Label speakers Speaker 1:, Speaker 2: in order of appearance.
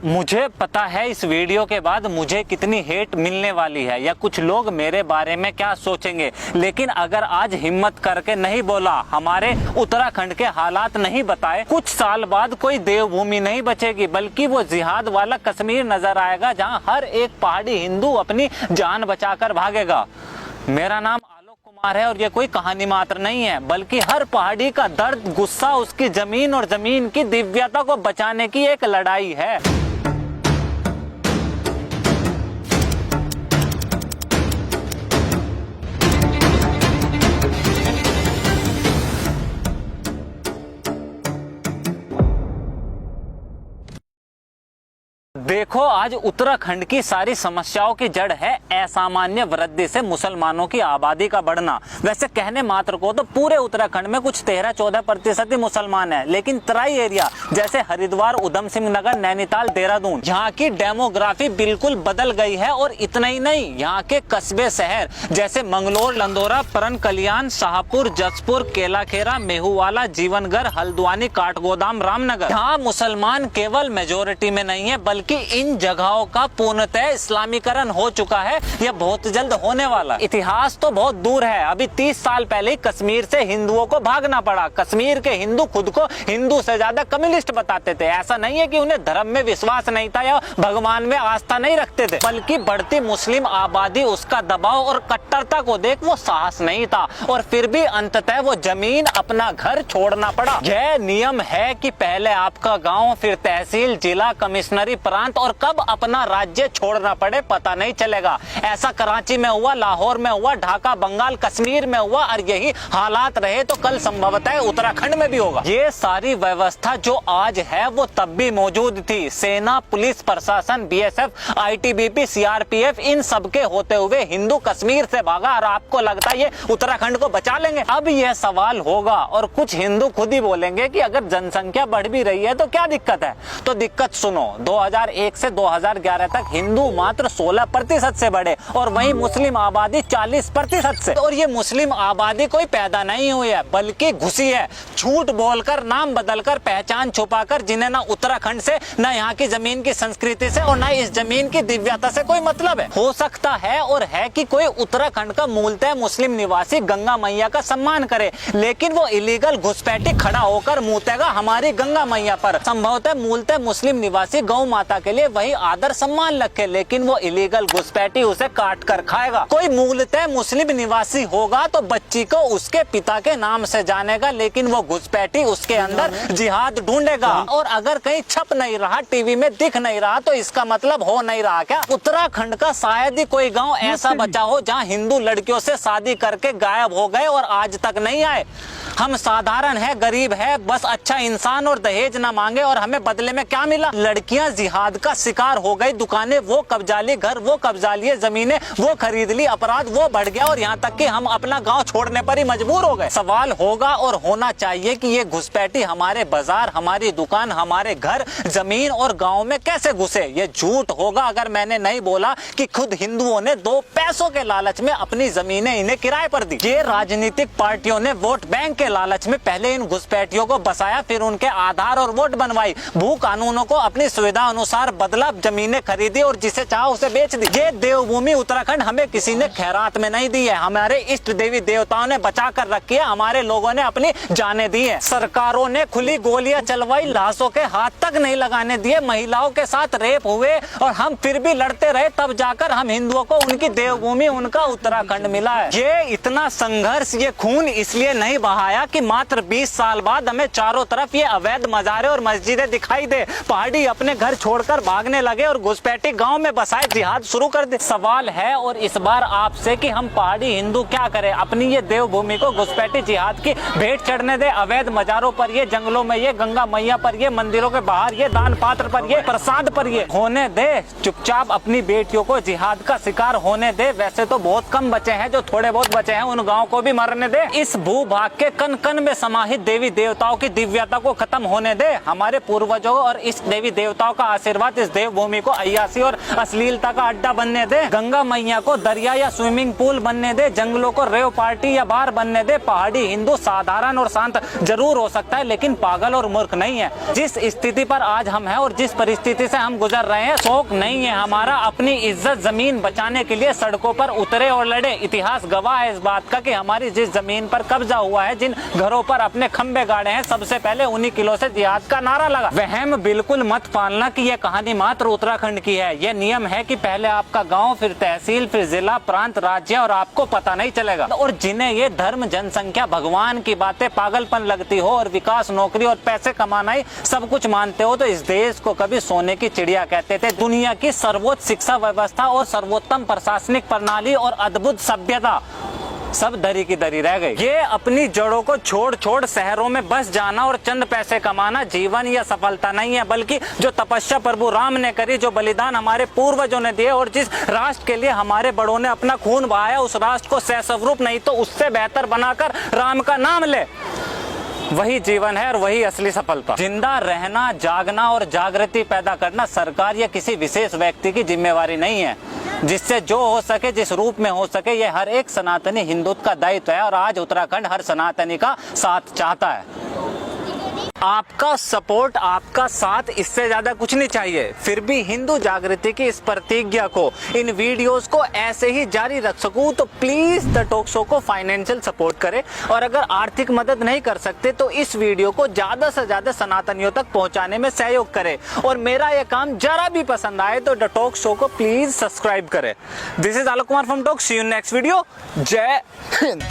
Speaker 1: मुझे पता है इस वीडियो के बाद मुझे कितनी हेट मिलने वाली है या कुछ लोग मेरे बारे में क्या सोचेंगे, लेकिन अगर आज हिम्मत करके नहीं बोला, हमारे उत्तराखंड के हालात नहीं बताए, कुछ साल बाद कोई देवभूमि नहीं बचेगी बल्कि वो जिहाद वाला कश्मीर नजर आएगा जहां हर एक पहाड़ी हिंदू अपनी जान बचाकर भागेगा। मेरा नाम है और ये कोई कहानी मात्र नहीं है बल्कि हर पहाड़ी का दर्द, गुस्सा, उसकी जमीन और जमीन की दिव्यता को बचाने की एक लड़ाई है। देखो, आज उत्तराखंड की सारी समस्याओं की जड़ है असामान्य वृद्धि से मुसलमानों की आबादी का बढ़ना। वैसे कहने मात्र को तो पूरे उत्तराखंड में कुछ 13-14% ही मुसलमान है, लेकिन तराई एरिया जैसे हरिद्वार, उधम सिंह नगर, नैनीताल, देहरादून, यहाँ की डेमोग्राफी बिल्कुल बदल गई है। और इतना ही नहीं, यहाँ के कस्बे शहर जैसे मंगलोर, लंदौरा, परन कल्याण, शाहपुर, जसपुर, केलाखेरा, मेहुवाला, जीवनगर, हल्द्वानी, काठगोदाम, रामनगर, यहाँ मुसलमान केवल मेजोरिटी में नहीं है बल्कि इन जगहों का पूर्णतः इस्लामीकरण हो चुका है। यह बहुत जल्द होने वाला। इतिहास तो बहुत दूर है, अभी 30 साल पहले ही कश्मीर से हिंदुओं को भागना पड़ा। कश्मीर के हिंदू खुद को हिंदू से ज्यादा कम्युनिस्ट बताते थे। ऐसा नहीं है कि उन्हें धर्म में विश्वास नहीं था या भगवान में आस्था नहीं रखते थे, बल्कि बढ़ती मुस्लिम आबादी, उसका दबाव और कट्टरता को देख वो साहस नहीं था और फिर भी अंततः वो जमीन, अपना घर छोड़ना पड़ा। यह नियम है कि पहले आपका गाँव, फिर तहसील, जिला, कमिश्नरी, प्रांत और कब अपना राज्य छोड़ना पड़े पता नहीं चलेगा। ऐसा कराची में हुआ, लाहौर में हुआ, ढाका, बंगाल, कश्मीर में हुआ और यही हालात रहे तो कल संभवतः उत्तराखंड में भी होगा। ये सारी व्यवस्था जो आज है वो तब भी मौजूद थी। सेना, पुलिस प्रशासन, बीएसएफ, आईटीबीपी, सीआरपीएफ, इन सब के होते हुए हिंदू कश्मीर से भागा और आपको लगता है ये उत्तराखंड को बचा लेंगे? अब यह सवाल होगा और कुछ हिंदू खुद ही बोलेंगे कि अगर जनसंख्या बढ़ भी रही है तो क्या दिक्कत है? तो दिक्कत सुनो, 2001 से 2011 तक हिंदू मात्र 16% से बढ़े और वहीं मुस्लिम आबादी 40% से। और ये मुस्लिम आबादी कोई पैदा नहीं हुई है बल्कि घुसी है, झूठ बोलकर, नाम बदलकर, पहचान छुपाकर, जिन्हें ना उत्तराखंड से, ना यहाँ की जमीन की संस्कृति से और ना इस जमीन की दिव्यता से कोई मतलब है। हो सकता है और है कि कोई उत्तराखंड का मूलतः मुस्लिम निवासी गंगा मैया का सम्मान करे, लेकिन वो इलीगल घुसपैठी खड़ा होकर मुतेगा हमारी गंगा मैया पर। संभवतः मूलतः मुस्लिम निवासी गौ माता के लिए वही आदर सम्मान रखे, लेकिन वो इलीगल घुसपैठी उसे काट कर खाएगा। कोई मूलतः मुस्लिम निवासी होगा तो बच्ची को उसके पिता के नाम से जानेगा, लेकिन वो घुसपैठी उसके अंदर जिहाद ढूंढेगा। और अगर कहीं छप नहीं रहा, टीवी में दिख नहीं रहा, तो इसका मतलब हो नहीं रहा क्या? उत्तराखंड का शायद ही कोई गांव ऐसा बचा हो जहां हिंदू लड़कियों से शादी करके गायब हो गए और आज तक नहीं आए। हम साधारण है, गरीब है, बस अच्छा इंसान और दहेज ना मांगे और हमें बदले में क्या मिला? लड़कियां जिहाद का शिकार हो गई, दुकानें वो कब्जा ली, घर वो कब्जा लिए, जमीनें वो खरीद ली, अपराध वो बढ़ गया और यहाँ तक कि हम अपना गांव छोड़ने पर ही मजबूर हो गए। सवाल होगा और होना चाहिए कि ये घुसपैठी हमारे बाजार, हमारी दुकान, हमारे घर, जमीन और गाँव में कैसे घुसे? ये झूठ होगा अगर मैंने नहीं बोला कि खुद हिंदुओं ने 2 पैसों के लालच में अपनी जमीनें इन्हें किराए पर दी। ये राजनीतिक पार्टियों ने वोट बैंक के लालच में पहले इन घुसपैठियों को बसाया, फिर उनके आधार और वोट बनवाई, भू कानूनों को अपनी सुविधा अनुसार बदला, जमीनें खरीदी और जिसे चाहा उसे बेच दी। ये देवभूमि उत्तराखंड हमें किसी ने खैरात में नहीं दी है, हमारे इष्ट देवी देवताओं ने बचा कर रखी है, हमारे लोगों ने अपनी जानें दी है। सरकारों ने खुली गोलियां चलवाई, लाशों के हाथ तक नहीं लगाने दिए, महिलाओं के साथ रेप हुए और हम फिर भी लड़ते रहे, तब जाकर हम हिंदुओं को उनकी देवभूमि, उनका उत्तराखंड मिला है। ये इतना संघर्ष, ये खून इसलिए नहीं बहाया कि मात्र 20 साल बाद हमें चारों तरफ ये अवैध मजारे और मस्जिदें दिखाई दे, पहाड़ी अपने घर छोड़कर भागने लगे और घुसपैठी गांव में बसाए जिहाद शुरू कर दे। सवाल है और इस बार आपसे कि हम पहाड़ी हिंदू क्या करें? अपनी ये देवभूमि को घुसपैठी जिहाद की भेंट चढ़ने दे? अवैध मजारों पर ये, जंगलों में ये, गंगा मैया पर ये, मंदिरों के बाहर ये, दान पात्र पर ये, प्रसाद पर ये होने दे। चुपचाप अपनी बेटियों को जिहाद का शिकार होने दे। वैसे तो बहुत कम बचे हैं, जो थोड़े बहुत बचे हैं उन गाँव को भी मरने दे। इस भूभाग के कन कन में समाहित देवी देवताओं की दिव्यता को खत्म होने दे। हमारे पूर्वजों और इस देवी देवताओं का आशीर्वाद इस देवभूमि को अय्यासी और अश्लीलता का अड्डा बनने दे, गंगा मैया को दरिया या स्विमिंग पूल बनने दे, जंगलों को रेव पार्टी या बार बनने दे। पहाड़ी हिंदू साधारण और शांत जरूर हो सकता है, लेकिन पागल और मूर्ख नहीं है। जिस स्थिति पर आज हम हैं और जिस परिस्थिति से हम गुजर रहे हैं, शौक नहीं है हमारा अपनी इज्जत जमीन बचाने के लिए सड़कों पर उतरे और लड़े। इतिहास गवाह है इस बात का कि हमारी जिस जमीन पर कब्जा हुआ है, जिन घरों पर अपने खंबे गाड़े हैं, सबसे पहले उन्हीं किलों से जिहाद का नारा लगा। वहम बिल्कुल मत पालना कि यह कहानी मात्र उत्तराखंड की है। यह नियम है कि पहले आपका गांव, फिर तहसील, फिर जिला, प्रांत, राज्य, और आपको पता नहीं चलेगा। और जिन्हें ये धर्म, जनसंख्या, भगवान की बातें पागलपन लगती हो और विकास, नौकरी और पैसे कमाना ही सब कुछ मानते हो, तो इस देश को कभी सोने की चिड़िया कहते थे। दुनिया की सर्वोच्च शिक्षा व्यवस्था और सर्वोत्तम प्रशासनिक प्रणाली और अद्भुत सभ्यता सब दरी की दरी रह गई। ये अपनी जड़ों को छोड़ छोड़ शहरों में बस जाना और चंद पैसे कमाना जीवन या सफलता नहीं है, बल्कि जो तपस्या प्रभु राम ने करी, जो बलिदान हमारे पूर्वजों ने दिए और जिस राष्ट्र के लिए हमारे बड़ों ने अपना खून बहाया, उस राष्ट्र को सहस्वरूप नहीं तो उससे बेहतर बनाकर राम का नाम ले, वही जीवन है और वही असली सफलता। जिंदा रहना, जागना और जागृति पैदा करना सरकार या किसी विशेष व्यक्ति की जिम्मेवारी नहीं है। जिससे जो हो सके, जिस रूप में हो सके, ये हर एक सनातनी हिंदुत्व का दायित्व है और आज उत्तराखंड हर सनातनी का साथ चाहता है। आपका सपोर्ट, आपका साथ, इससे ज्यादा कुछ नहीं चाहिए। फिर भी हिंदू जागृति की इस प्रतिज्ञा को, इन वीडियोस को ऐसे ही जारी रख सकूं तो प्लीज द टॉक शो को फाइनेंशियल सपोर्ट करें, और अगर आर्थिक मदद नहीं कर सकते तो इस वीडियो को ज्यादा से ज्यादा सनातनियों तक पहुंचाने में सहयोग करें। और मेरा यह काम जरा भी पसंद आए तो द टॉक शो को प्लीज सब्सक्राइब करें। This is Alok Kumar from talk. See you next video. जय हिंद।